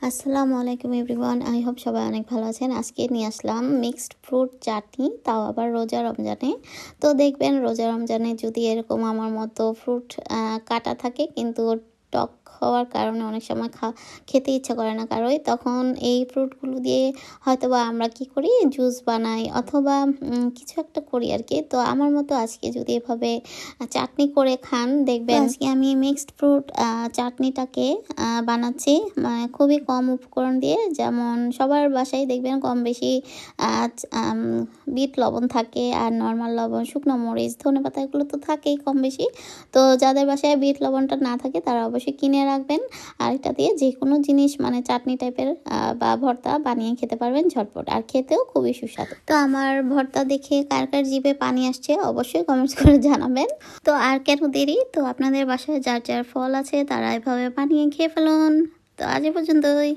আসসালামু আলাইকুম everyone, I hope সবাই অনেক ভালো আছেন। আজকে নিয়ে আসলাম মিক্সড ফ্রুট চাটনি, তাও আবার রোজা রমজানে। তো দেখবেন রোজা রমজানে যদি এরকম আমার মতো ফ্রুট কাটা থাকে কিন্তু টক হওয়ার কারণে অনেক সময় খেতে ইচ্ছা করে না কারোই, তখন এই ফ্রুটগুলো দিয়ে হয়তোবা আমরা কি করি, জুস বানাই অথবা কিছু একটা করি আর কি। তো আমার মতো আজকে যদি এভাবে চাটনি করে খান, দেখবেন আজকে আমি মিক্সড ফ্রুট চাটনিটাকে বানাচ্ছি মানে খুবই কম উপকরণ দিয়ে। যেমন সবার বাসায় দেখবেন কম বেশি বিট লবণ থাকে, আর নর্মাল লবণ, শুকনো মরিচ, ধনেপাতা এগুলো তো থাকেই কম বেশি। তো যাদের বাসায় বিট লবণটা না থাকে তারা অবশ্যই কিনে রাখবেন। আর এটা দিয়ে যে কোনো জিনিস মানে চাটনি টাইপের বা ভর্তা বানিয়ে খেতে পারবেন ঝটপট, আর খেতেও খুবই সুস্বাদু। তো আমার ভর্তা দেখে কার কার জিভে পানি আসছে অবশ্যই কমেন্টস করে জানাবেন। তো আর কেন দেরি, তো আপনাদের বাসায় যার যার ফল আছে তারা এভাবে বানিয়ে খেয়ে ফেলুন। তো আজ এ পর্যন্তই।